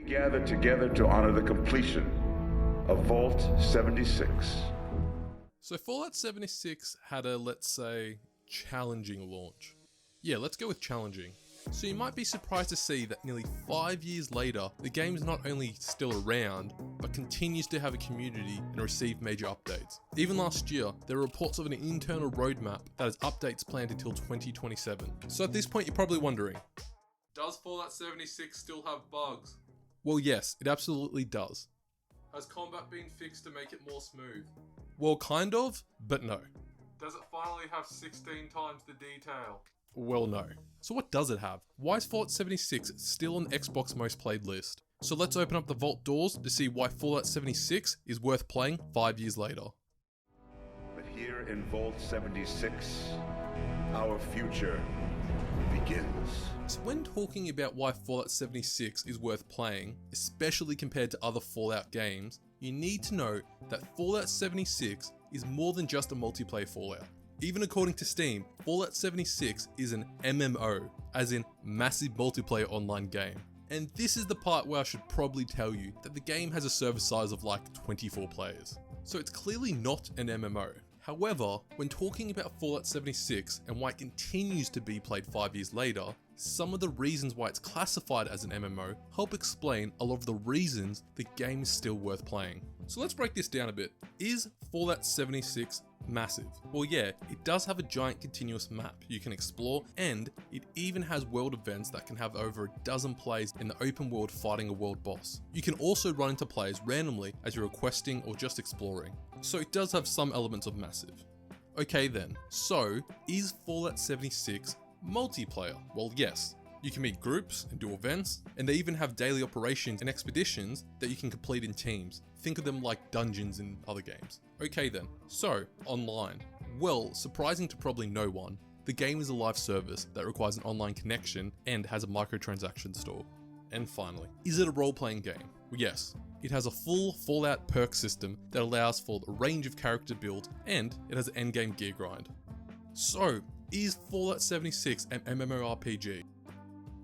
Gather together to honor the completion of Vault 76. So Fallout 76 had a, let's say, challenging launch. Yeah, let's go with challenging. So you might be surprised to see that nearly 5 years later, the game is not only still around, but continues to have a community and receive major updates. Even last year, there are reports of an internal roadmap that has updates planned until 2027. So at this point you're probably wondering, does Fallout 76 still have bugs? Well yes, it absolutely does. Has combat been fixed to make it more smooth? Well kind of, but no. Does it finally have 16 times the detail? Well no. So what does it have? Why is Fallout 76 still on the Xbox most played list? So let's open up the vault doors to see why Fallout 76 is worth playing 5 years later. But here in Vault 76, our future begins. So when talking about why Fallout 76 is worth playing, especially compared to other Fallout games, you need to know that Fallout 76 is more than just a multiplayer Fallout. Even according to Steam, Fallout 76 is an MMO, as in massive multiplayer online game. And this is the part where I should probably tell you that the game has a server size of like 24 players. So it's clearly not an MMO. However, when talking about Fallout 76 and why it continues to be played 5 years later, some of the reasons why it's classified as an MMO help explain a lot of the reasons the game is still worth playing. So let's break this down a bit. Is Fallout 76 massive? Well yeah, it does have a giant continuous map you can explore, and it even has world events that can have over a dozen players in the open world fighting a world boss. You can also run into players randomly as you're questing or just exploring. So it does have some elements of massive. Okay then, so is Fallout 76 multiplayer? Well yes. You can meet groups and do events, and they even have daily operations and expeditions that you can complete in teams. Think of them like dungeons in other games. Okay then, so online. Well, surprising to probably no one, the game is a live service that requires an online connection and has a microtransaction store. And finally, is it a role-playing game? Well, yes. It has a full Fallout perk system that allows for a range of character builds, and it has an endgame gear grind. So, is Fallout 76 an MMORPG?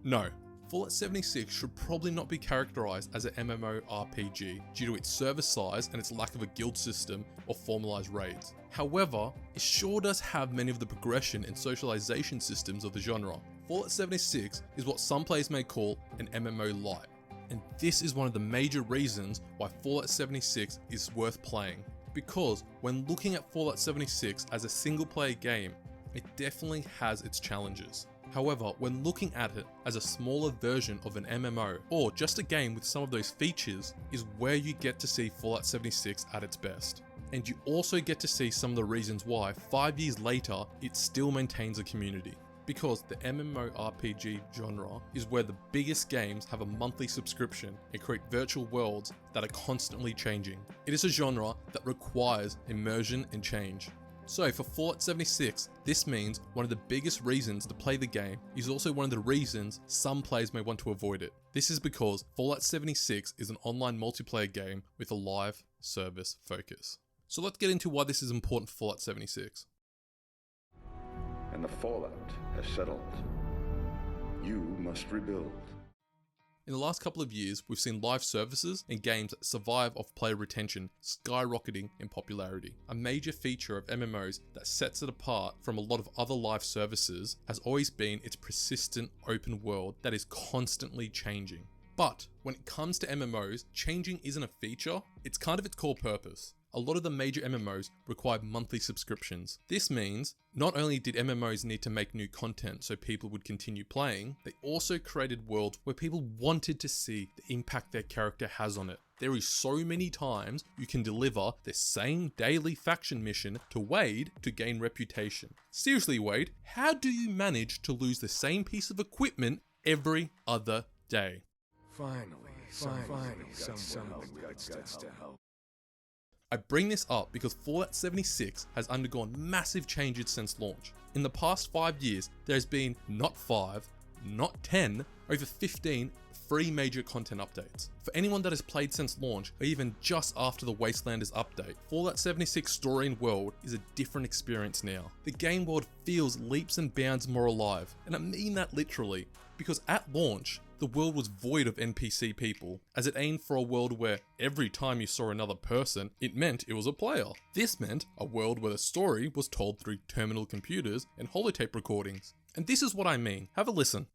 No. Fallout 76 should probably not be characterized as an MMORPG due to its server size and its lack of a guild system or formalized raids. However, it sure does have many of the progression and socialization systems of the genre. Fallout 76 is what some players may call an MMO light, and this is one of the major reasons why Fallout 76 is worth playing. Because when looking at Fallout 76 as a single player game, it definitely has its challenges. However, when looking at it as a smaller version of an MMO, or just a game with some of those features, is where you get to see Fallout 76 at its best. And you also get to see some of the reasons why 5 years later, it still maintains a community. Because the MMORPG genre is where the biggest games have a monthly subscription and create virtual worlds that are constantly changing. It is a genre that requires immersion and change. So for Fallout 76, this means one of the biggest reasons to play the game is also one of the reasons some players may want to avoid it. This is because Fallout 76 is an online multiplayer game with a live service focus. So let's get into why this is important for Fallout 76. And the fallout has settled. You must rebuild. In the last couple of years, we've seen live services and games that survive off player retention skyrocketing in popularity. A major feature of MMOs that sets it apart from a lot of other live services has always been its persistent open world that is constantly changing. But when it comes to MMOs, changing isn't a feature, it's kind of its core purpose. A lot of the major MMOs require monthly subscriptions. This means not only did MMOs need to make new content so people would continue playing, they also created worlds where people wanted to see the impact their character has on it. There is so many times you can deliver the same daily faction mission to Wade to gain reputation. Seriously Wade, how do you manage to lose the same piece of equipment every other day? Finally, someone got to help. I bring this up because Fallout 76 has undergone massive changes since launch. In the past 5 years, there has been not 5, not 10, over 15 free major content updates. For anyone that has played since launch, or even just after the Wastelanders update, Fallout 76 story and world is a different experience now. The game world feels leaps and bounds more alive, and I mean that literally, because at launch, the world was void of NPC people, as it aimed for a world where every time you saw another person, it meant it was a player. This meant a world where the story was told through terminal computers and holotape recordings. And this is what I mean. Have a listen.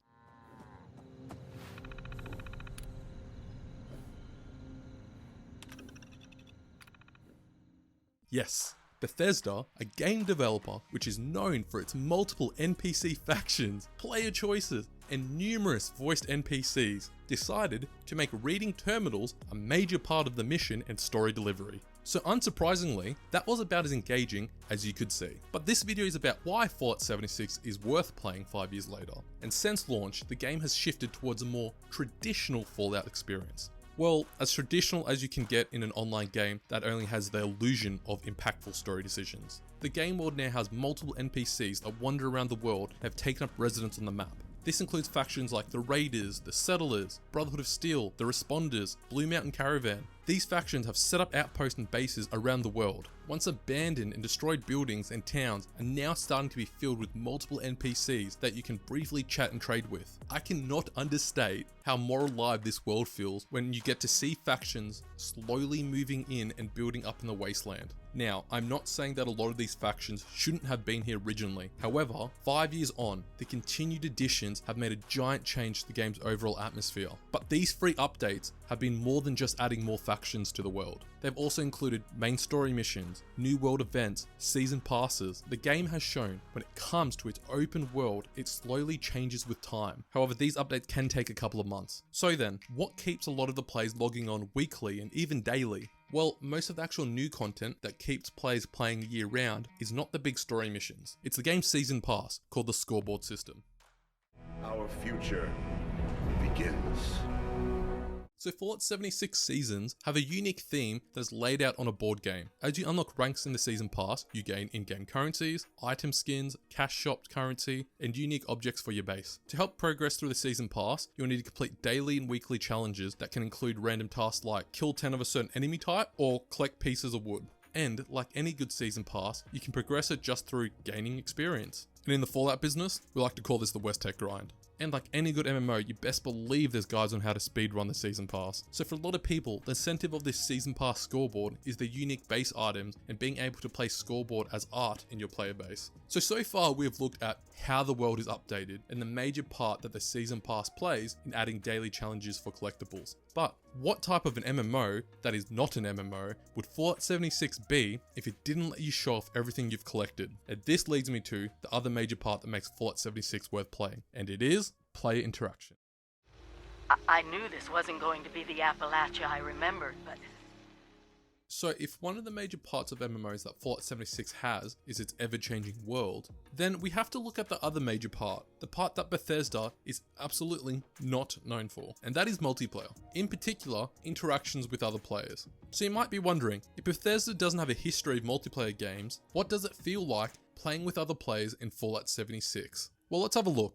Yes, Bethesda, a game developer which is known for its multiple NPC factions, player choices, and numerous voiced NPCs, decided to make reading terminals a major part of the mission and story delivery. So unsurprisingly, that was about as engaging as you could see. But this video is about why Fallout 76 is worth playing 5 years later. And since launch, the game has shifted towards a more traditional Fallout experience. Well, as traditional as you can get in an online game that only has the illusion of impactful story decisions. The game world now has multiple NPCs that wander around the world and have taken up residence on the map. This includes factions like the Raiders, the Settlers, Brotherhood of Steel, the Responders, Blue Mountain Caravan. These factions have set up outposts and bases around the world. Once abandoned and destroyed buildings and towns are now starting to be filled with multiple NPCs that you can briefly chat and trade with. I cannot understate how more alive this world feels when you get to see factions slowly moving in and building up in the wasteland. Now, I'm not saying that a lot of these factions shouldn't have been here originally. However, 5 years on, the continued additions have made a giant change to the game's overall atmosphere. But these free updates have been more than just adding more factions to the world. They've also included main story missions, new world events, season passes. The game has shown when it comes to its open world, it slowly changes with time. However, these updates can take a couple of months. So then, what keeps a lot of the players logging on weekly and even daily? Well, most of the actual new content that keeps players playing year round is not the big story missions. It's the game's season pass, called the scoreboard system. Our future begins. So Fallout 76 seasons have a unique theme that is laid out on a board game. As you unlock ranks in the season pass, you gain in-game currencies, item skins, cash shop currency, and unique objects for your base. To help progress through the season pass, you'll need to complete daily and weekly challenges that can include random tasks like kill 10 of a certain enemy type or collect pieces of wood. And like any good season pass, you can progress it just through gaining experience. And in the Fallout business, we like to call this the West-Tech grind. And like any good MMO, you best believe there's guides on how to speedrun the season pass. So for a lot of people, the incentive of this season pass scoreboard is the unique base items and being able to place scoreboard as art in your player base. So far we have looked at how the world is updated and the major part that the season pass plays in adding daily challenges for collectibles. But what type of an MMO that is not an MMO would Fallout 76 be if it didn't let you show off everything you've collected? And this leads me to the other major part that makes Fallout 76 worth playing, and it is player interaction. I knew this wasn't going to be the Appalachia I remembered, but... So if one of the major parts of MMOs that Fallout 76 has is its ever-changing world, then we have to look at the other major part, the part that Bethesda is absolutely not known for, and that is multiplayer. In particular, interactions with other players. So you might be wondering, if Bethesda doesn't have a history of multiplayer games, what does it feel like playing with other players in Fallout 76? Well, let's have a look.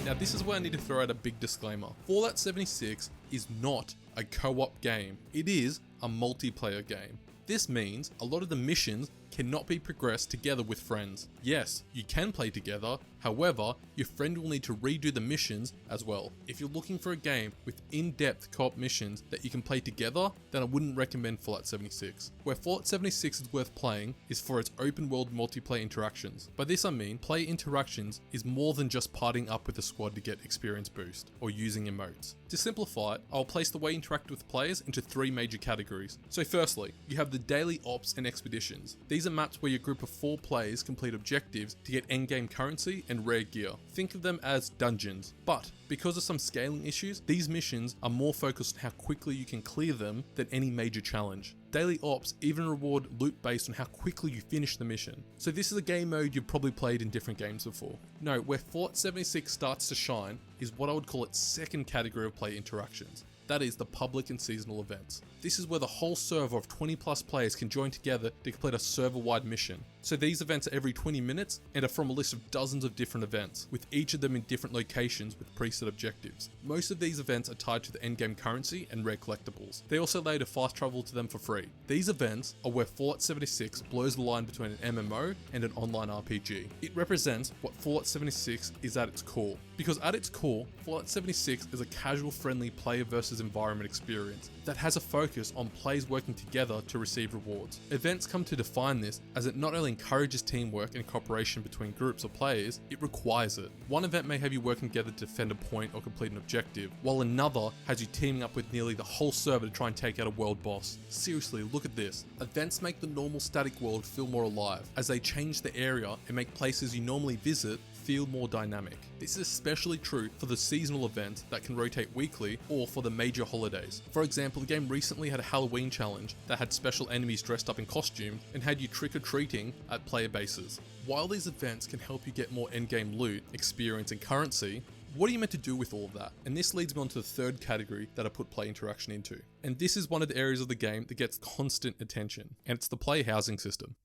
Now this is where I need to throw out a big disclaimer. Fallout 76 is not a co-op game. It is a multiplayer game. This means a lot of the missions cannot be progressed together with friends. Yes, you can play together, however, your friend will need to redo the missions as well. If you're looking for a game with in-depth co-op missions that you can play together, then I wouldn't recommend Fallout 76. Where Fallout 76 is worth playing is for its open world multiplayer interactions. By this I mean, player interactions is more than just partying up with a squad to get experience boost, or using emotes. To simplify it, I'll place the way you interact with players into 3 major categories. So firstly, you have the daily ops and expeditions. These are maps where your group of 4 players complete objectives to get endgame currency and rare gear. Think of them as dungeons, but because of some scaling issues, these missions are more focused on how quickly you can clear them than any major challenge. daily ops even reward loot based on how quickly you finish the mission. So this is a game mode you've probably played in different games before. No, where Fallout 76 starts to shine is what I would call its second category of play interactions. That is the public and seasonal events. This is where the whole server of 20 plus players can join together to complete a server-wide mission. So these events are every 20 minutes and are from a list of dozens of different events, with each of them in different locations with preset objectives. Most of these events are tied to the endgame currency and rare collectibles. They also allow you to fast travel to them for free. These events are where Fallout 76 blurs the line between an MMO and an online RPG. It represents what Fallout 76 is at its core. Because at its core, Fallout 76 is a casual friendly player versus environment experience that has a focus on players working together to receive rewards. Events come to define this as it not only encourages teamwork and cooperation between groups of players, it requires it. One event may have you working together to defend a point or complete an objective, while another has you teaming up with nearly the whole server to try and take out a world boss. Seriously, look at this. Events make the normal static world feel more alive, as they change the area and make places you normally visit feel more dynamic. This is especially true for the seasonal events that can rotate weekly or for the major holidays. For example, the game recently had a Halloween challenge that had special enemies dressed up in costume and had you trick-or-treating at player bases. While these events can help you get more endgame loot, experience and currency, what are you meant to do with all of that? And this leads me on to the third category that I put play interaction into. And this is one of the areas of the game that gets constant attention, and it's the player housing system.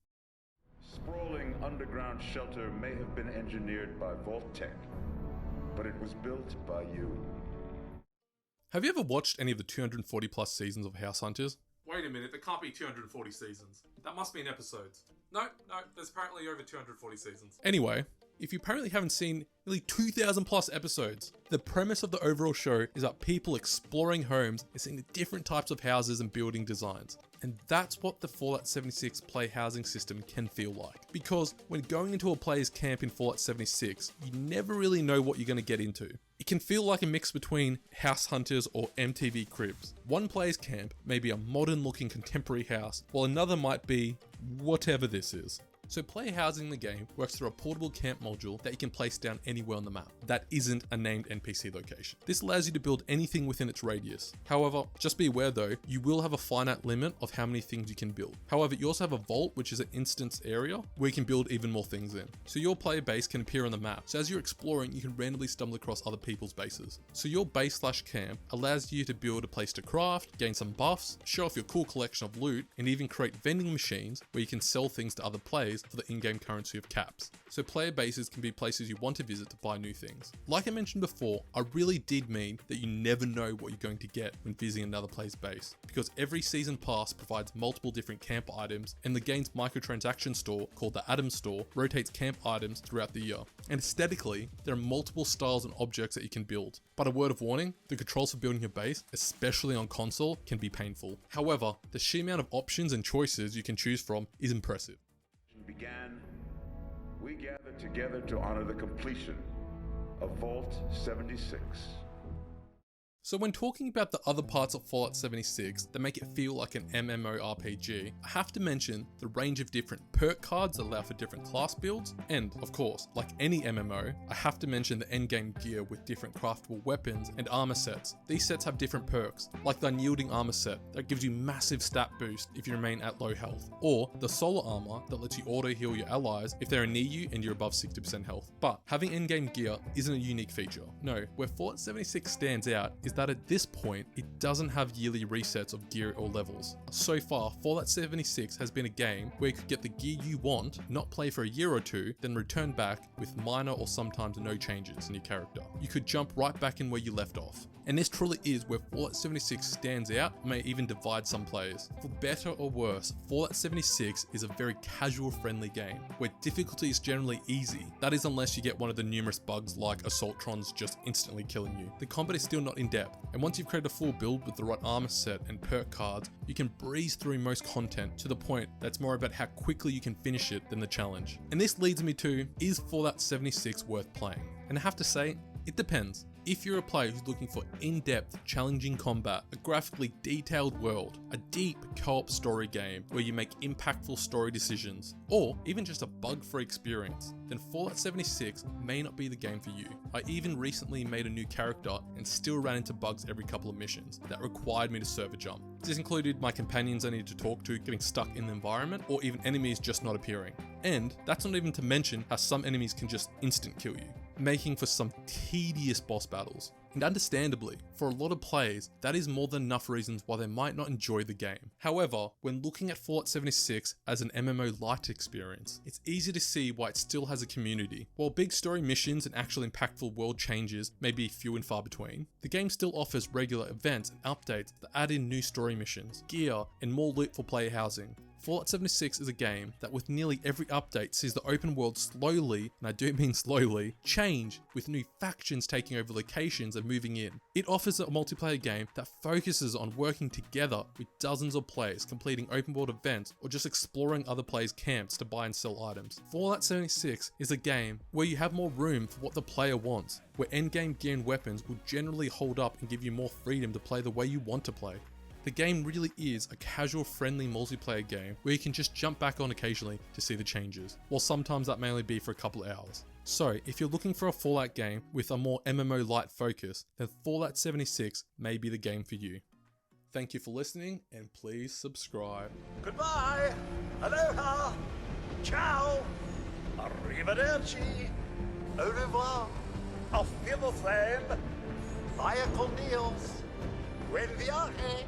Sprawling underground shelter may have been engineered by Vault-Tec, but it was built by you. Have you ever watched any of the 240 plus seasons of House Hunters? Wait a minute, there can't be 240 seasons. That must be in episodes. No, there's apparently over 240 seasons. Anyway, if you apparently haven't seen nearly 2,000 plus episodes, the premise of the overall show is that people exploring homes and seeing the different types of houses and building designs. And that's what the Fallout 76 play housing system can feel like. Because when going into a player's camp in Fallout 76, you never really know what you're going to get into. It can feel like a mix between House Hunters or MTV Cribs. One player's camp may be a modern looking contemporary house, while another might be whatever this is. So player housing in the game works through a portable camp module that you can place down anywhere on the map that isn't a named NPC location. This allows you to build anything within its radius. However, just be aware though, you will have a finite limit of how many things you can build. However, you also have a vault, which is an instance area where you can build even more things in. So your player base can appear on the map. So as you're exploring, you can randomly stumble across other people's bases. So your base/camp allows you to build a place to craft, gain some buffs, show off your cool collection of loot, and even create vending machines where you can sell things to other players for the in-game currency of caps. So player bases can be places you want to visit to buy new things. Like I mentioned before, I really did mean that you never know what you're going to get when visiting another player's base, because every season pass provides multiple different camp items, and the game's microtransaction store, called the Atom Store, rotates camp items throughout the year. And aesthetically, there are multiple styles and objects that you can build. But a word of warning, the controls for building your base, especially on console, can be painful. However, the sheer amount of options and choices you can choose from is impressive. Began, we gathered together to honor the completion of Vault 76. So when talking about the other parts of Fallout 76 that make it feel like an MMORPG, I have to mention the range of different perk cards that allow for different class builds, and of course, like any MMO, I have to mention the endgame gear with different craftable weapons and armor sets. These sets have different perks, like the unyielding armor set that gives you massive stat boost if you remain at low health, or the solar armor that lets you auto heal your allies if they're near you and you're above 60% health. But having endgame gear isn't a unique feature. No, where Fallout 76 stands out is that at this point, it doesn't have yearly resets of gear or levels. So far, Fallout 76 has been a game where you could get the gear you want, not play for a year or two, then return back with minor or sometimes no changes in your character. You could jump right back in where you left off. And this truly is where Fallout 76 stands out, and may even divide some players. For better or worse, Fallout 76 is a very casual friendly game, where difficulty is generally easy. That is unless you get one of the numerous bugs like Assaultrons just instantly killing you. The combat is still not in depth, and once you've created a full build with the right armor set and perk cards, you can breeze through most content to the point that's more about how quickly you can finish it than the challenge. And this leads me to, is Fallout 76 worth playing? And I have to say, it depends. If you're a player who's looking for in-depth, challenging combat, a graphically detailed world, a deep co-op story game where you make impactful story decisions, or even just a bug-free experience, then Fallout 76 may not be the game for you. I even recently made a new character and still ran into bugs every couple of missions that required me to server jump. This included my companions I needed to talk to getting stuck in the environment, or even enemies just not appearing. And that's not even to mention how some enemies can just instant kill you, making for some tedious boss battles. And understandably, for a lot of players, that is more than enough reasons why they might not enjoy the game. However, when looking at Fallout 76 as an MMO light experience, it's easy to see why it still has a community. While big story missions and actual impactful world changes may be few and far between, the game still offers regular events and updates that add in new story missions, gear, and more loot for player housing. Fallout 76 is a game that with nearly every update sees the open world slowly, and I do mean slowly, change, with new factions taking over locations and moving in. It offers a multiplayer game that focuses on working together with dozens of players, completing open world events, or just exploring other players' camps to buy and sell items. Fallout 76 is a game where you have more room for what the player wants, where endgame gear and weapons will generally hold up and give you more freedom to play the way you want to play. The game really is a casual friendly multiplayer game where you can just jump back on occasionally to see the changes, while sometimes that may only be for a couple of hours. So if you're looking for a Fallout game with a more MMO light focus, then Fallout 76 may be the game for you. Thank you for listening, and please subscribe. Goodbye, aloha, ciao, arrivederci, au revoir, auf Wiedersehen, via con Dios, buen viaje.